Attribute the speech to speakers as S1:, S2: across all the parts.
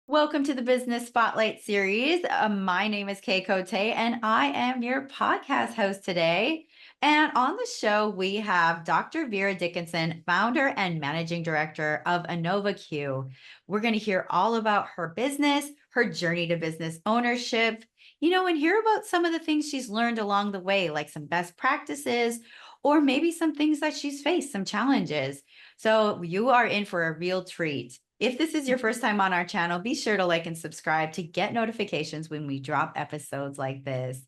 S1: Welcome to the Business Spotlight series. My name is Kay Cote, and I am your podcast host today. And on the show, we have Dr. Vera Dickinson, founder and managing director of Innova-Q. We're going to hear all about her business, her journey to business ownership, and hear about some of the things she's learned along the way, like some best practices, or maybe some things that she's faced, some challenges. So you are in for a real treat. If this is your first time on our channel, be sure to like and subscribe to get notifications when we drop episodes like this.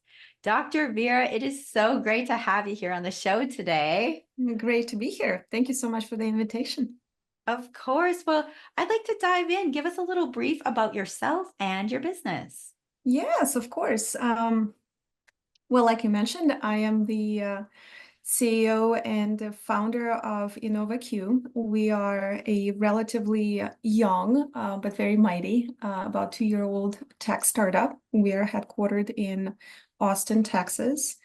S1: Dr. Vera, it is so great to have you here on the show today.
S2: Great to be here. Thank you so much for the invitation.
S1: Of course. Well, I'd like to dive in. Give us a little brief about yourself and your business.
S2: Yes, of course. Well, like you mentioned, I am the CEO and the founder of Innova-Q. We are a relatively young, but very mighty, about 2-year-old tech startup. We are headquartered in Austin, Texas.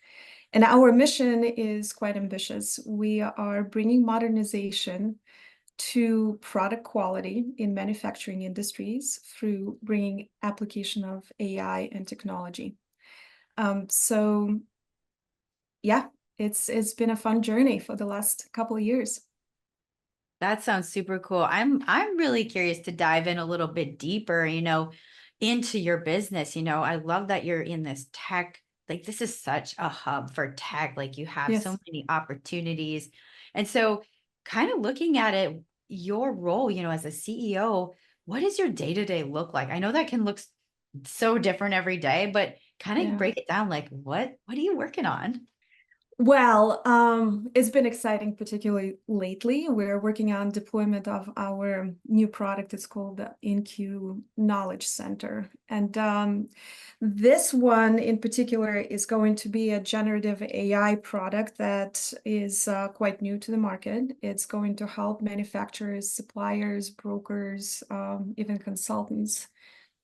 S2: And our mission is quite ambitious. We are bringing modernization to product quality in manufacturing industries through bringing application of AI and technology. So yeah, it's been a fun journey for the last couple of years.
S1: That sounds super cool. I'm really curious to dive in a little bit deeper, into your business. I love that you're in this tech, like this is such a hub for tech. Like you have so
S2: Yes.
S1: many opportunities. And so kind of looking at it, your role, as a CEO, what does your day-to-day look like? I know that can look so different every day, but kind of
S2: Yeah.
S1: break it down. Like what are you working on?
S2: Well, it's been exciting, particularly lately. We're working on deployment of our new product. It's called the InQ Knowledge Center. And this one in particular is going to be a generative AI product that is quite new to the market. It's going to help manufacturers, suppliers, brokers, even consultants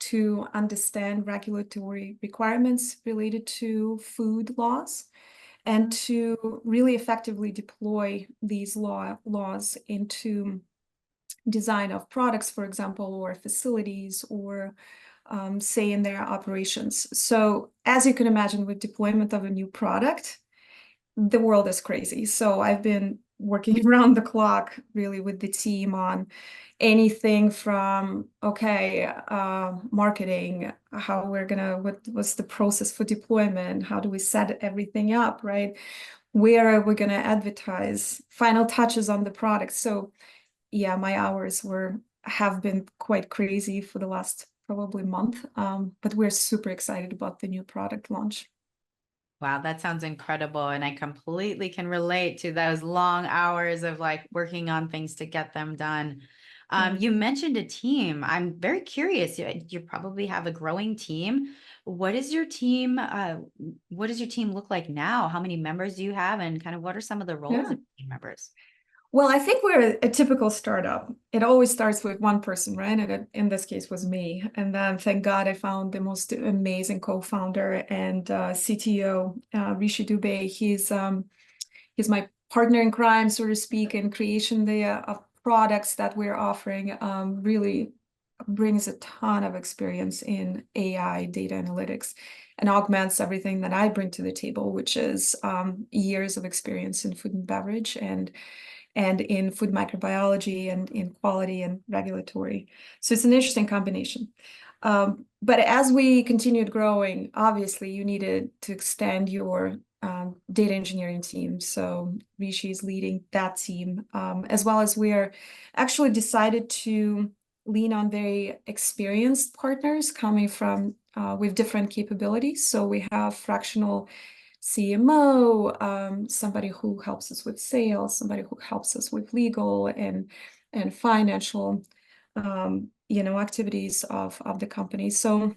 S2: to understand regulatory requirements related to food laws and to really effectively deploy these laws into design of products, for example, or facilities, or say in their operations. So as you can imagine, with deployment of a new product, the world is crazy. So I've been working around the clock really with the team on anything from marketing, how we're gonna, what's the process for deployment, how do we set everything up, right? Where are we gonna advertise, final touches on the product. So yeah, my hours have been quite crazy for the last probably month, but we're super excited about the new product launch.
S1: Wow, that sounds incredible. And I completely can relate to those long hours of like working on things to get them done.
S2: Yeah.
S1: You mentioned a team. I'm very curious. You probably have a growing team. What does your team look like now? How many members do you have? And kind of what are some of the roles
S2: Yeah.
S1: of team members?
S2: Well, I think we're a typical startup. It always starts with one person, right? And in this case was me. And then thank God I found the most amazing co-founder and CTO, Rishi Dubey. He's my partner in crime, so to speak, in creation of products that we're offering. Really brings a ton of experience in AI, data analytics, and augments everything that I bring to the table, which is years of experience in food and beverage and in food microbiology and in quality and regulatory. So it's an interesting combination. But as we continued growing, obviously you needed to extend your data engineering team. So Rishi is leading that team, as well as we're actually decided to lean on very experienced partners coming from with different capabilities. So we have fractional CMO, somebody who helps us with sales, somebody who helps us with legal and financial, activities of the company. So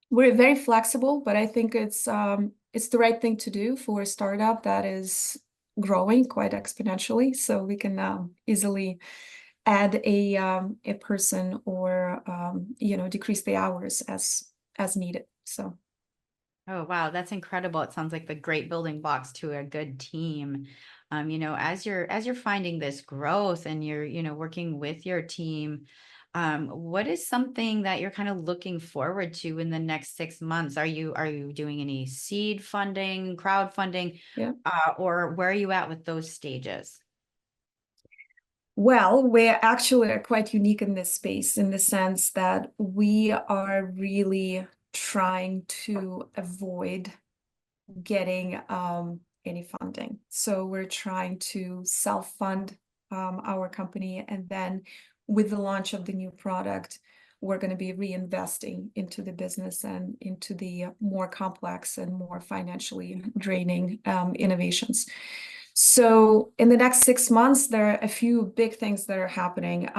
S2: we're very flexible, but I think it's the right thing to do for a startup that is growing quite exponentially. So we can easily add a person or decrease the hours as needed. So.
S1: Oh, wow. That's incredible. It sounds like the great building blocks to a good team. As you're finding this growth and you're, working with your team, What is something that you're kind of looking forward to in the next 6 months? Are you doing any seed funding, crowdfunding,
S2: Yeah.
S1: or where are you at with those stages?
S2: Well, we're actually quite unique in this space in the sense that we are really trying to avoid getting any funding. So we're trying to self-fund our company, and then with the launch of the new product, we're going to be reinvesting into the business and into the more complex and more financially draining innovations. So in the next 6 months, there are a few big things that are happening.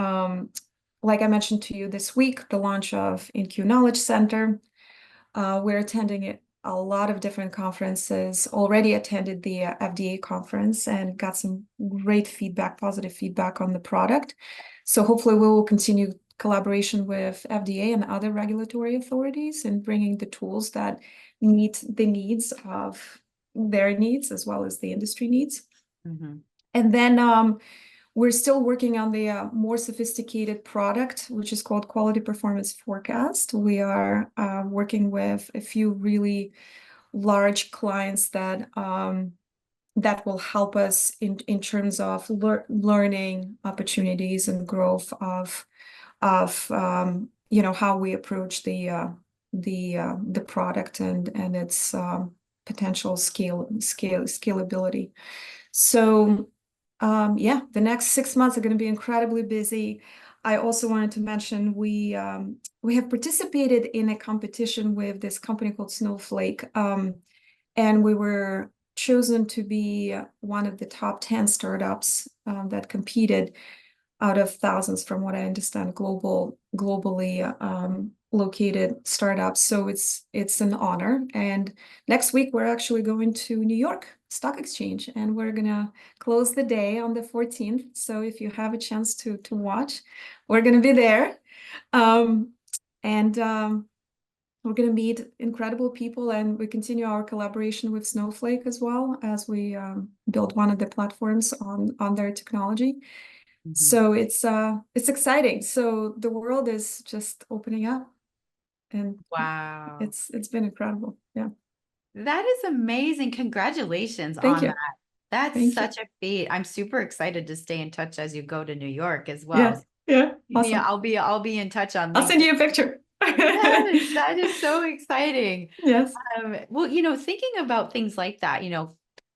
S2: Like I mentioned to you this week, the launch of InQ Knowledge Center. We're attending a lot of different conferences, already attended the FDA conference and got some great feedback, positive feedback on the product. So hopefully we will continue collaboration with FDA and other regulatory authorities in bringing the tools that meet the needs of their needs as well as the industry needs.
S1: Mm-hmm.
S2: And then we're still working on the more sophisticated product, which is called Quality Performance Forecast. We are working with a few really large clients that that will help us in terms of learning opportunities and growth of how we approach the product and its potential scalability. So yeah, the next 6 months are going to be incredibly busy. I also wanted to mention we have participated in a competition with this company called Snowflake, and we were chosen to be one of the top 10 startups that competed out of thousands, from what I understand, globally located startups. So it's an honor. And next week we're actually going to New York Stock Exchange, and we're gonna close the day on the 14th. So if you have a chance to watch, we're gonna be there, and we're gonna meet incredible people, and we continue our collaboration with Snowflake as well as we build one of the platforms on their technology.
S1: Mm-hmm.
S2: So it's exciting. So the world is just opening up, and
S1: Wow.
S2: it's been incredible. Yeah.
S1: That is amazing. Congratulations
S2: Thank
S1: on
S2: you.
S1: that. That's
S2: Thank you.
S1: such a feat. I'm super excited to stay in touch as you go to New York as
S2: Yeah.
S1: well.
S2: Yeah.
S1: Yeah,
S2: Awesome.
S1: I'll be in touch on
S2: I'll send
S1: LinkedIn.
S2: you a picture.
S1: Yes, that is so exciting.
S2: Yes.
S1: Well, thinking about things like that,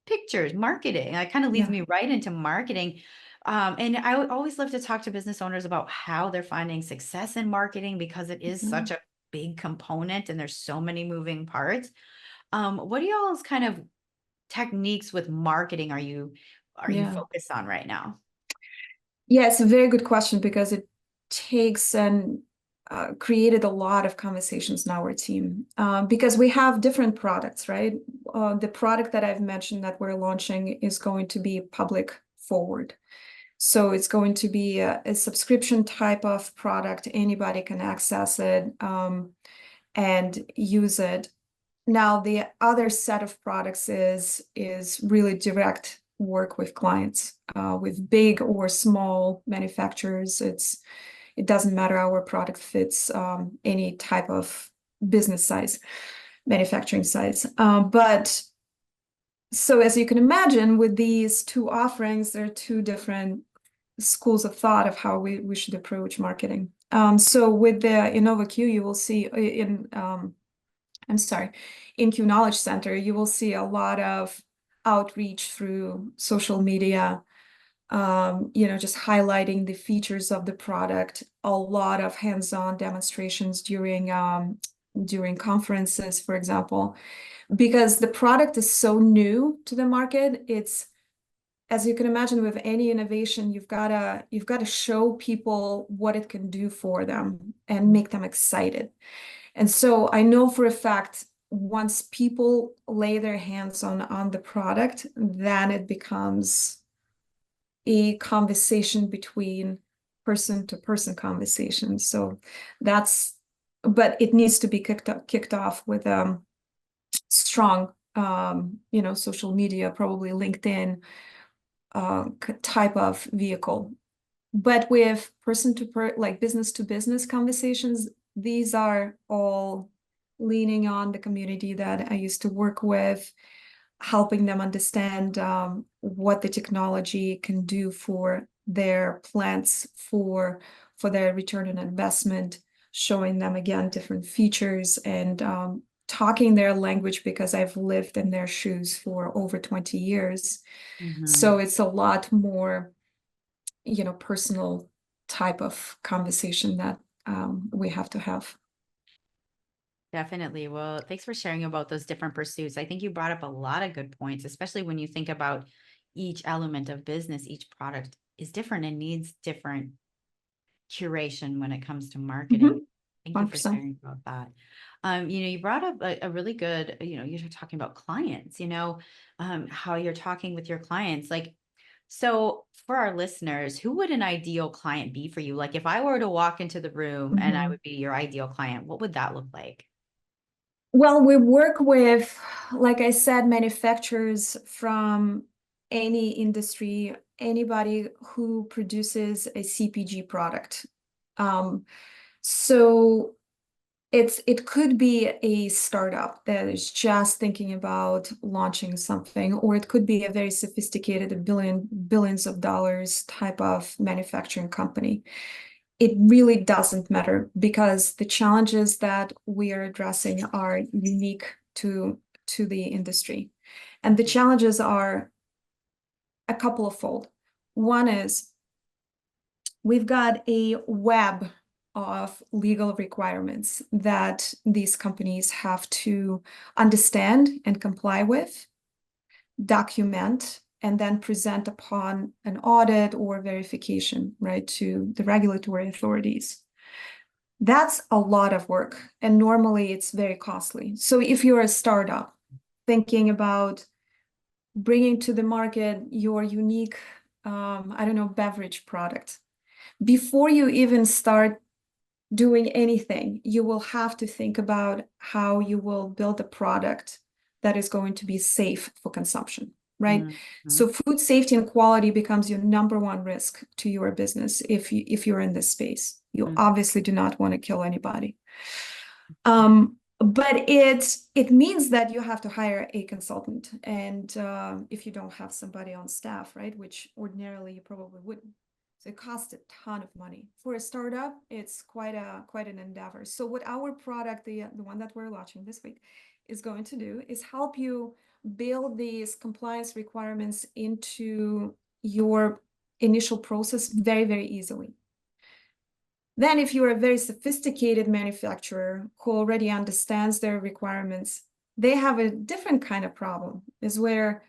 S1: pictures, marketing, that kind of leads
S2: Yeah.
S1: me right into marketing. And I always love to talk to business owners about how they're finding success in marketing because it is
S2: Yeah.
S1: such a big component and there's so many moving parts. What are y'all's kind of techniques with marketing are you
S2: Yeah.
S1: focused on right now?
S2: Yeah, it's a very good question because it takes and created a lot of conversations in our team because we have different products, right? The product that I've mentioned that we're launching is going to be public forward. So it's going to be a subscription type of product. Anybody can access it and use it. Now, the other set of products is really direct work with clients, with big or small manufacturers. It doesn't matter. Our product fits any type of business size, manufacturing size. But so as you can imagine, with these two offerings, there are two different schools of thought of how we should approach marketing. So with the Innova-Q, you will see InQ Knowledge Center, you will see a lot of outreach through social media, just highlighting the features of the product, a lot of hands-on demonstrations during conferences, for example, because the product is so new to the market. It's, as you can imagine, with any innovation, you've gotta show people what it can do for them and make them excited. And so I know for a fact, once people lay their hands on the product, then it becomes a conversation between person to person conversation. So but it needs to be kicked off with strong, social media, probably LinkedIn type of vehicle. But with like business to business conversations, these are all leaning on the community that I used to work with, helping them understand what the technology can do for their plants, for their return on investment, showing them again different features, and talking their language, because I've lived in their shoes for over 20 years. So it's a lot more, personal type of conversation that we have to have.
S1: Definitely. Well, thanks for sharing about those different pursuits. I think you brought up a lot of good points, especially when you think about each element of business, each product is different and needs different curation when it comes to marketing. Thank you for
S2: 100%.
S1: sharing about that. You brought up a really good, you're talking about clients, how you're talking with your clients. Like, so for our listeners, who would an ideal client be for you? Like if I were to walk into the room and I would be your ideal client, what would that look like?
S2: Well, we work with, like I said, manufacturers from any industry, anybody who produces a CPG product. So it could be a startup that is just thinking about launching something, or it could be a very sophisticated, billions of dollars type of manufacturing company. It really doesn't matter, because the challenges that we are addressing are unique to the industry. And the challenges are a couple of fold. One is we've got a web of legal requirements that these companies have to understand and comply with, document, and then present upon an audit or verification, right, to the regulatory authorities. That's a lot of work, and normally it's very costly. So if you're a startup thinking about bringing to the market your unique, beverage product, before you even start doing anything, you will have to think about how you will build a product that is going to be safe for consumption, right? So food safety and quality becomes your number one risk to your business if you're in this space. You obviously do not want to kill anybody. But it means that you have to hire a consultant, and if you don't have somebody on staff, right, which ordinarily you probably wouldn't. So it costs a ton of money. For a startup, it's quite an endeavor. So what our product, the one that we're launching this week, is going to do is help you build these compliance requirements into your initial process very, very easily. Then if you're a very sophisticated manufacturer who already understands their requirements, they have a different kind of problem, is where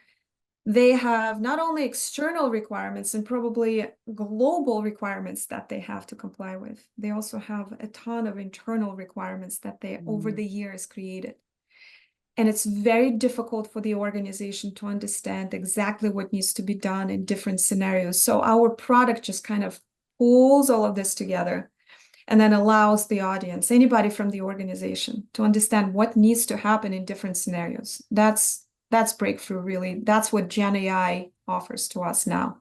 S2: they have not only external requirements and probably global requirements that they have to comply with, they also have a ton of internal requirements that they over the years created. And it's very difficult for the organization to understand exactly what needs to be done in different scenarios. So our product just kind of pulls all of this together and then allows the audience, anybody from the organization, to understand what needs to happen in different scenarios. That's breakthrough, really. That's what Gen AI offers to us now.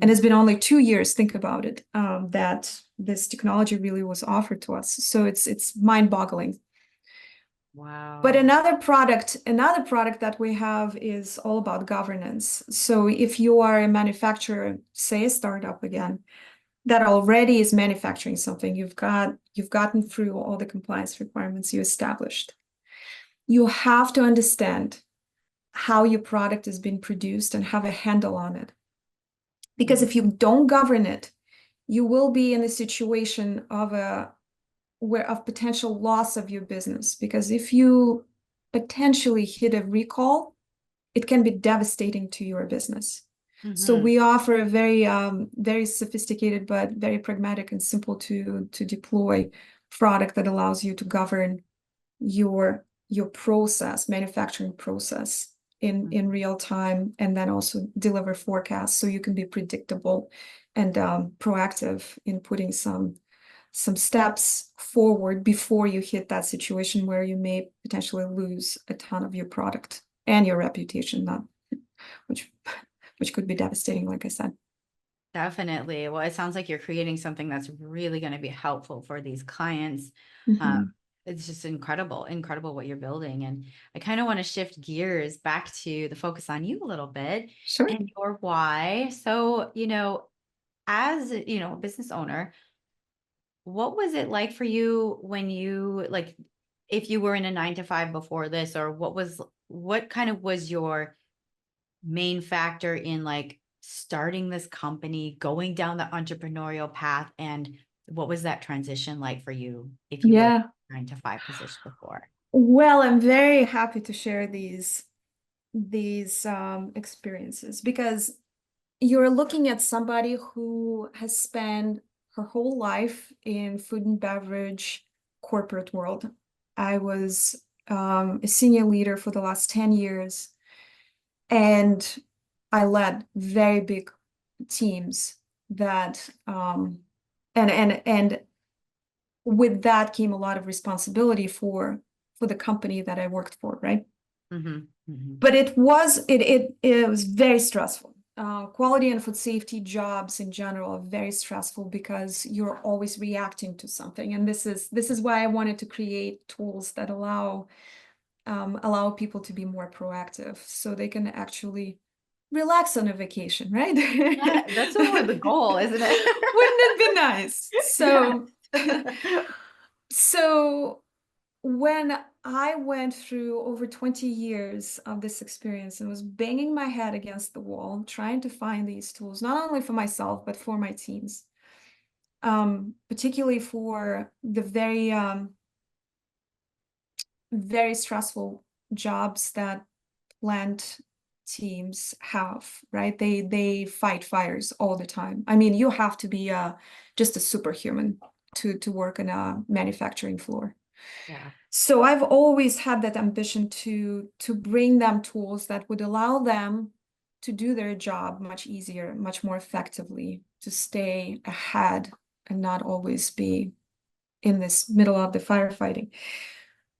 S2: And it's been only 2 years, think about it, that this technology really was offered to us. So it's mind-boggling.
S1: Wow.
S2: But another product that we have is all about governance. So if you are a manufacturer, say a startup again, that already is manufacturing something, you've gotten through all the compliance requirements you established. You have to understand how your product is being produced and have a handle on it. Because if you don't govern it, you will be in a situation of potential loss of your business. Because if you potentially hit a recall, it can be devastating to your business. So we offer a very sophisticated but very pragmatic and simple to deploy product that allows you to govern your manufacturing process in real time, and then also deliver forecasts so you can be predictable and proactive in putting some steps forward before you hit that situation where you may potentially lose a ton of your product and your reputation, which could be devastating, like I said.
S1: Definitely. Well, it sounds like you're creating something that's really going to be helpful for these clients. Um,
S2: Mhm.
S1: it's just incredible, incredible what you're building. And I kind of want to shift gears back to the focus on you a little bit
S2: Sure.
S1: and your why. So, as, a business owner, what was it like for you when you like, if you were in a 9 to 5 before this, or what kind of was your main factor in like starting this company, going down the entrepreneurial path, and what was that transition like for you if you were
S2: Yeah.
S1: 9 to 5 position before?
S2: Well, I'm very happy to share these experiences because you're looking at somebody who has spent her whole life in food and beverage corporate world. I was a senior leader for the last 10 years, and I led very big teams that and with that came a lot of responsibility for the company that I worked for, right?
S1: Hmm. Hmm.
S2: But it was very stressful. Quality and food safety jobs in general are very stressful because you're always reacting to something, and this is why I wanted to create tools that allow people to be more proactive, so they can actually relax on a vacation, right?
S1: Yeah, that's more the goal, isn't it?
S2: Wouldn't it be nice?
S1: Yes.
S2: So, so when I went through over 20 years of this experience and was banging my head against the wall, trying to find these tools, not only for myself, but for my teams, particularly for the very stressful jobs that plant teams have, right? They fight fires all the time. I mean, you have to be just a superhuman to work on a manufacturing floor.
S1: Yeah.
S2: So I've always had that ambition to bring them tools that would allow them to do their job much easier, much more effectively, to stay ahead and not always be in this middle of the firefighting.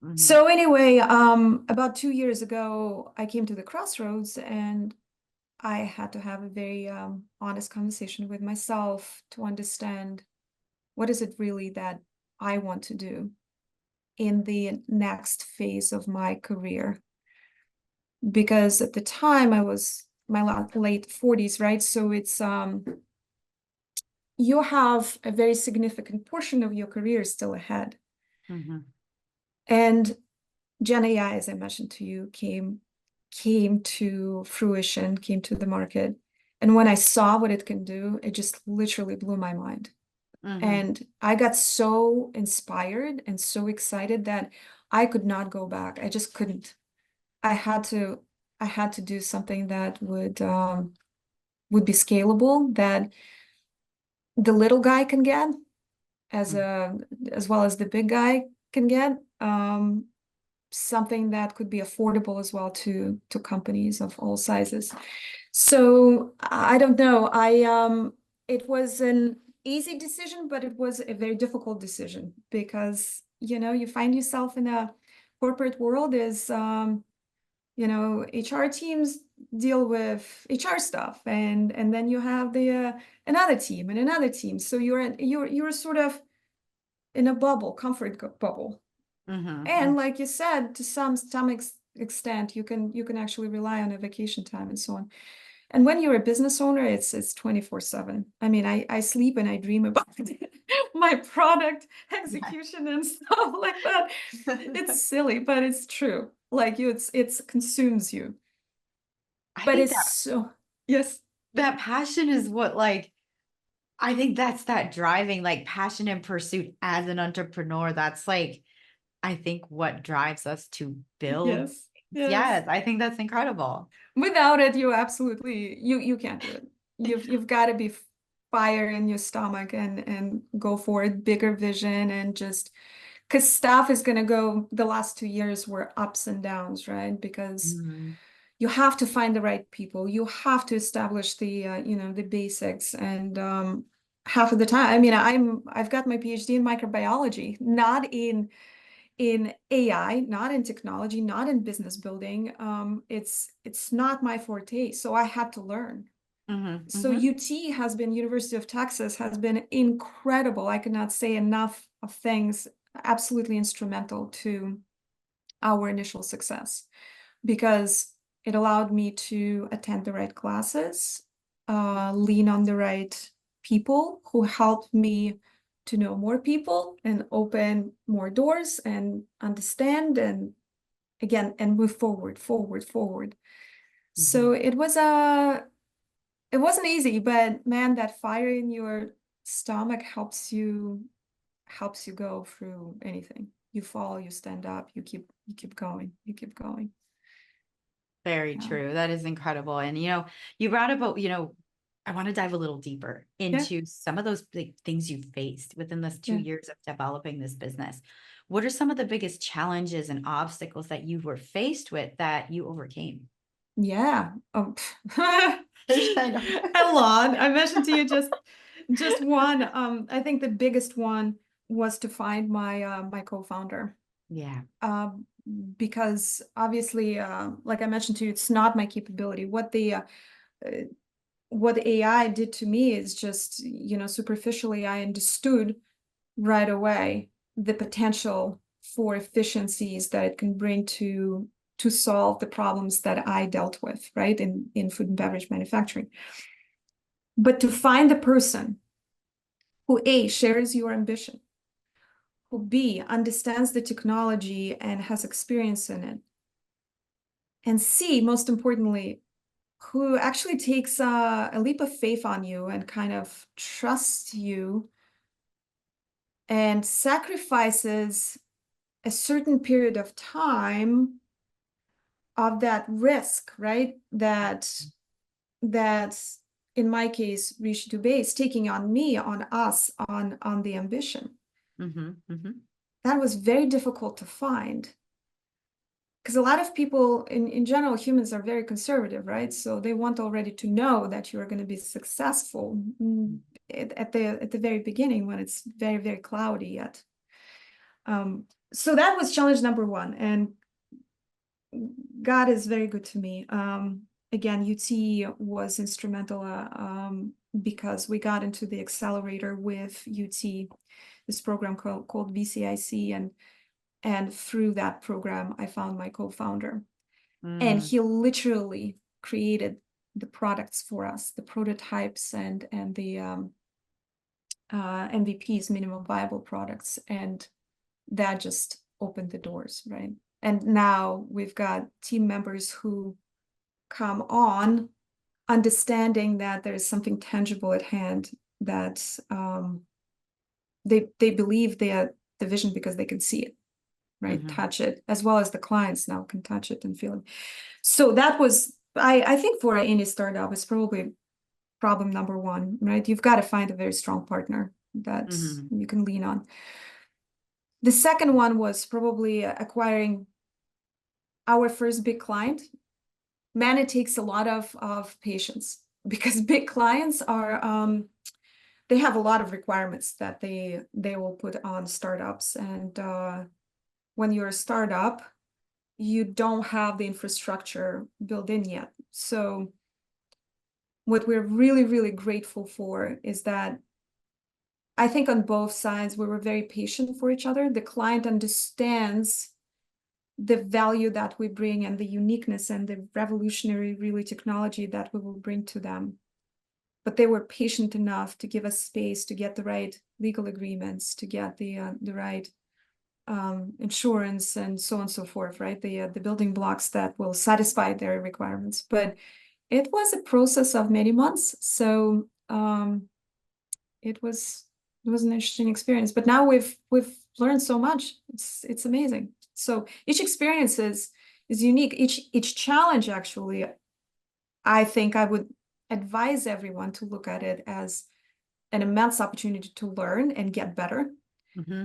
S1: Hmm.
S2: So anyway, about 2 years ago, I came to the crossroads, and I had to have a very honest conversation with myself to understand what is it really that I want to do in the next phase of my career. Because at the time I was my late 40s, right? So it's you have a very significant portion of your career still ahead.
S1: Hmm.
S2: And Gen AI, as I mentioned to you, came to fruition, came to the market. And when I saw what it can do, it just literally blew my mind.
S1: Hmm.
S2: And I got so inspired and so excited that I could not go back. I just couldn't. I had to I had to do something that would be scalable, that the little guy can get as well as the big guy can get. Something that could be affordable as well to companies of all sizes. So I don't know. It was an easy decision, but it was a very difficult decision because you find yourself in a corporate world is HR teams deal with HR stuff, and then you have the another team and another team. So you're sort of in a bubble, bubble.
S1: Hmm.
S2: And like you said, to some extent, you can actually rely on a vacation time and so on. And when you're a business owner, it's 24/7. I mean, I sleep and I dream about my product execution and stuff like that. It's silly, but it's true. Like it's consumes you.
S1: I
S2: But
S1: think
S2: it's
S1: that
S2: so, yes,
S1: that passion is what like I think that's that driving like passion and pursuit as an entrepreneur. That's like I think what drives us to build
S2: yes,
S1: things.
S2: yes.
S1: Yes, I think that's incredible.
S2: Without it, you can't do it. You've got to be fire in your stomach and go for it, bigger vision, and just because stuff is gonna go. The last 2 years were ups and downs, right? Because
S1: Mhm.
S2: you have to find the right people. You have to establish the basics. And half of the time, I mean, I've got my PhD in microbiology, not in AI, not in technology, not in business building. It's not my forte, so I had to learn. So UT has been, University of Texas has been incredible. I cannot say enough of things, absolutely instrumental to our initial success, because it allowed me to attend the right classes, lean on the right people who helped me to know more people and open more doors and understand and again and move forward. So it wasn't easy, but man, that fire in your stomach helps you go through anything. You fall, you stand up, you keep going.
S1: Very
S2: Yeah.
S1: true. That is incredible. And, you brought about, I want to dive a little deeper into some of those big things you faced within this 2 years of developing this business. What are some of the biggest challenges and obstacles that you were faced with that you overcame?
S2: Yeah.
S1: I know.
S2: A lot. I mentioned to you just one. I think the biggest one was to find my co-founder.
S1: Yeah.
S2: Because obviously, like I mentioned to you, it's not my capability. What the AI did to me is just, superficially, I understood right away the potential for efficiencies that it can bring to solve the problems that I dealt with, right, in food and beverage manufacturing. But to find the person who A, shares your ambition, who B, understands the technology and has experience in it, and C, most importantly, who actually takes a leap of faith on you and kind of trusts you and sacrifices a certain period of time of that risk, right? That in my case, reach to base, taking on me, on us, on the ambition. That was very difficult to find. Because a lot of people, in general, humans are very conservative, right? So they want already to know that you are going to be successful at the very beginning, when it's very, very cloudy yet. So that was challenge number one. And God is very good to me. Again, UT was instrumental because we got into the accelerator with UT, this program called VCIC, and through that program, I found my co-founder. And he literally created the products for us, the prototypes and the MVPs, minimum viable products, and that just opened the doors, right? And now we've got team members who come on understanding that there's something tangible at hand, that they believe the vision because they can see it, right? Touch it, as well as the clients now can touch it and feel it. So that was, I think for any startup, it's probably problem number one, right? You've got to find a very strong partner that you can lean on. The second one was probably acquiring our first big client. Man, it takes a lot of patience, because big clients are, they have a lot of requirements that they will put on startups. And when you're a startup, you don't have the infrastructure built in yet. So what we're really, really grateful for is that I think on both sides, we were very patient for each other. The client understands the value that we bring and the uniqueness and the revolutionary, really, technology that we will bring to them. But they were patient enough to give us space to get the right legal agreements, to get the right insurance and so on and so forth, right? The building blocks that will satisfy their requirements. But it was a process of many months. So it was an interesting experience. But now we've learned so much. It's amazing. So each experience is unique. Each challenge, actually, I think I would advise everyone to look at it as an immense opportunity to learn and get better.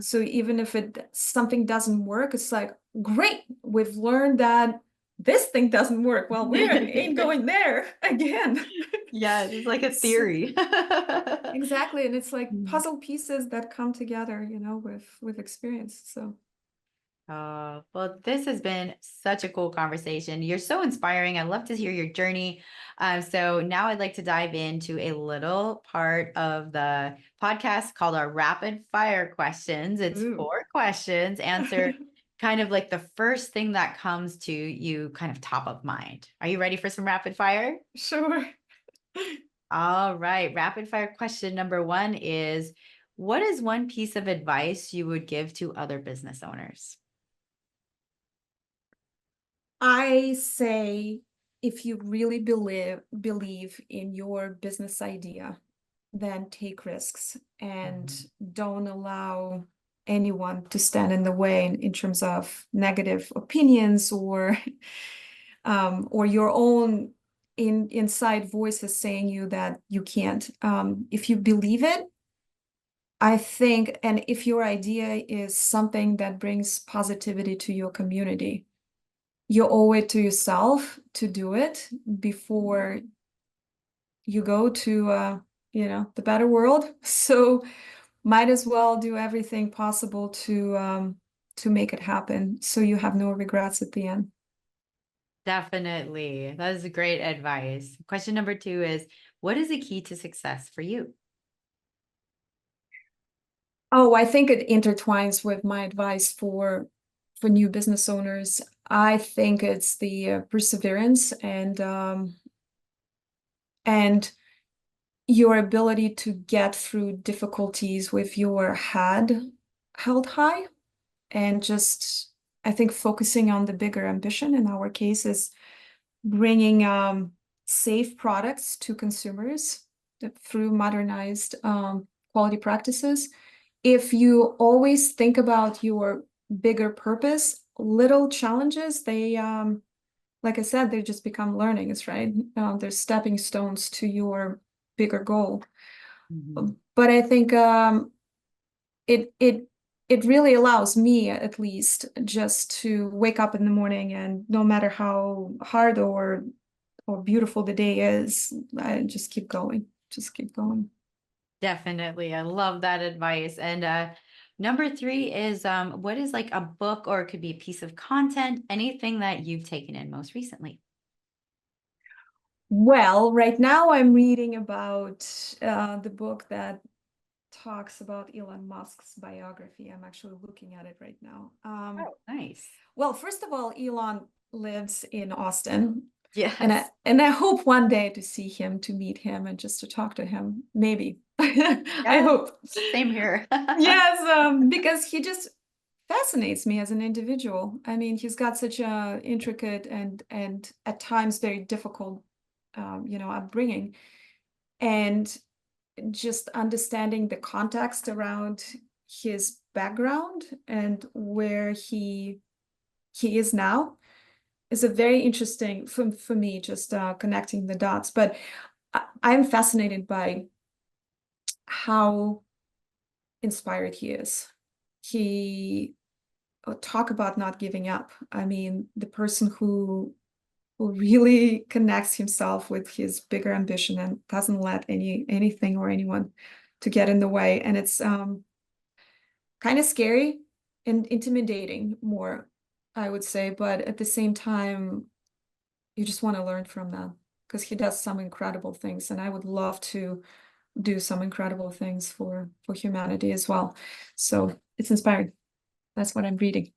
S2: So even if something doesn't work, it's like, great, we've learned that this thing doesn't work. Well, we ain't going there again.
S1: Yeah, it's like a theory.
S2: Exactly. And it's like puzzle pieces that come together, with experience. So
S1: Well, this has been such a cool conversation. You're so inspiring. I love to hear your journey. So now I'd like to dive into a little part of the podcast called our rapid fire questions. It's
S2: Ooh.
S1: 4 questions. Answer kind of like the first thing that comes to you, kind of top of mind. Are you ready for some rapid fire?
S2: Sure.
S1: All right. Rapid fire question number 1 is, what is one piece of advice you would give to other business owners?
S2: I say if you really believe in your business idea, then take risks and
S1: Mhm.
S2: don't allow anyone to stand in the way in terms of negative opinions or your own inside voices saying you that you can't. If you believe it, I think, and if your idea is something that brings positivity to your community, you owe it to yourself to do it before you go to the better world. So might as well do everything possible to make it happen so you have no regrets at the end.
S1: Definitely. That is great advice. Question number 2 is, what is the key to success for you?
S2: Oh, I think it intertwines with my advice for new business owners. I think it's the perseverance and your ability to get through difficulties with your head held high and just I think focusing on the bigger ambition in our case is bringing safe products to consumers through modernized quality practices. If you always think about your bigger purpose, little challenges, they, like I said, they just become learnings, right? They're stepping stones to your bigger goal.
S1: Mhm.
S2: But I think it it it really allows me at least just to wake up in the morning and no matter how hard or beautiful the day is, I just keep going. Just keep going.
S1: Definitely. I love that advice. And number 3 is, what is like a book, or it could be a piece of content, anything that you've taken in most recently?
S2: Well, right now I'm reading about the book that talks about Elon Musk's biography. I'm actually looking at it right now.
S1: Oh, nice.
S2: Well, first of all, Elon lives in Austin, and I
S1: Yes.
S2: and I hope one day to see him, to meet him, and just to talk to him. Maybe. I
S1: Yes.
S2: hope.
S1: Same here.
S2: Yes, because he just fascinates me as an individual. I mean, he's got such a intricate and at times very difficult, upbringing, and just understanding the context around his background and where he is now is a very interesting for me, just connecting the dots. But I'm fascinated by how inspired he is. He talk about not giving up. I mean, the person who really connects himself with his bigger ambition and doesn't let anything or anyone to get in the way. And it's kind of scary and intimidating more, I would say, but at the same time, you just want to learn from that because he does some incredible things, and I would love to do some incredible things for humanity as well. So it's inspiring. That's what I'm reading.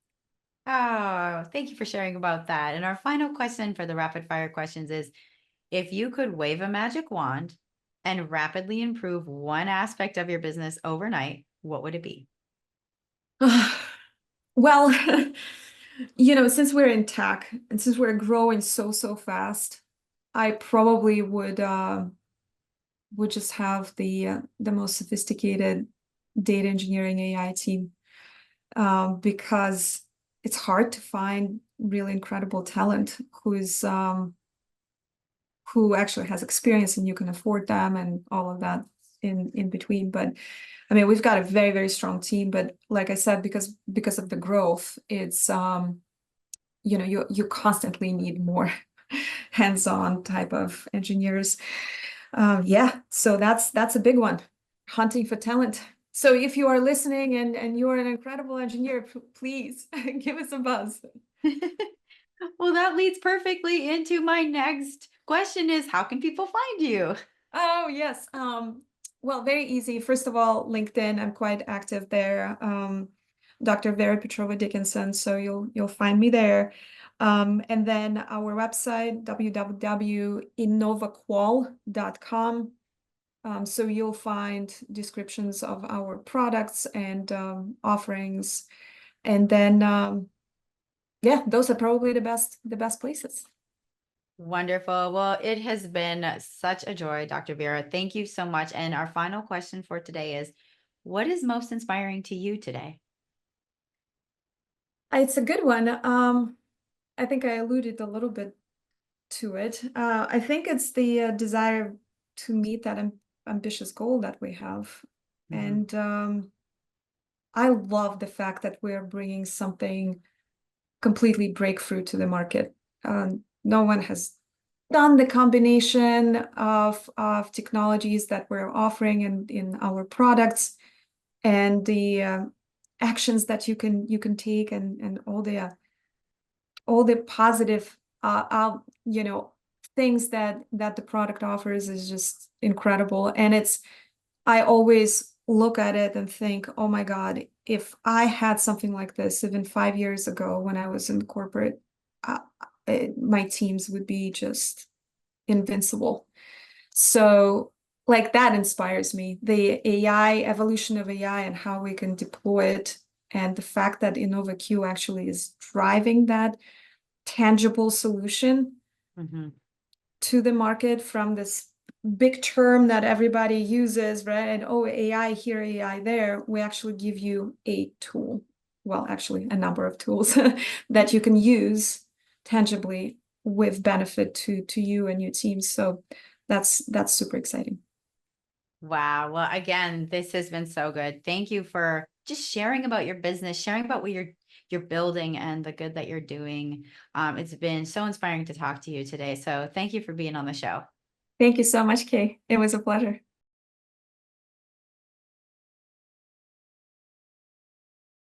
S1: Oh, thank you for sharing about that. And our final question for the rapid fire questions is, if you could wave a magic wand and rapidly improve one aspect of your business overnight, what would it be?
S2: Well, since we're in tech and since we're growing so fast, I probably would just have the most sophisticated data engineering AI team, because it's hard to find really incredible talent who actually has experience and you can afford them and all of that in between. But I mean, we've got a very strong team, but like I said, because of the growth, it's you constantly need more hands-on type of engineers. Yeah, so that's a big one. Hunting for talent. So if you are listening and you are an incredible engineer, please give us a buzz.
S1: Well, that leads perfectly into my next question is how can people find you?
S2: Oh, yes. Well, very easy. First of all, LinkedIn, I'm quite active there. Dr. Vera Dickinson, so you'll find me there. And then our website, www.innovaqual.com. So you'll find descriptions of our products and offerings. And then yeah, those are probably the best places.
S1: Wonderful. Well, it has been such a joy, Dr. Vera. Thank you so much. And our final question for today is, what is most inspiring to you today?
S2: It's a good one. I think I alluded a little bit to it. I think it's the desire to meet that ambitious goal that we have.
S1: Mhm.
S2: And I love the fact that we're bringing something completely breakthrough to the market. No one has done the combination of technologies that we're offering in our products and the actions that you can take and all the positive things that the product offers is just incredible. And I always look at it and think, oh my God, if I had something like this even 5 years ago when I was in corporate, uh, my teams would be just invincible. So like that inspires me, the AI evolution of AI and how we can deploy it, and the fact that Innova-Q actually is driving that tangible solution
S1: Mhm.
S2: to the market from this big term that everybody uses, right? And oh, AI here, AI there. We actually give you a tool. Well, actually, a number of tools that you can use tangibly with benefit to you and your team. So that's super exciting.
S1: Wow. Well, again, this has been so good. Thank you for just sharing about your business, sharing about what you're building and the good that you're doing. It's been so inspiring to talk to you today. So thank you for being on the show.
S2: Thank you so much, Kay. It was a pleasure.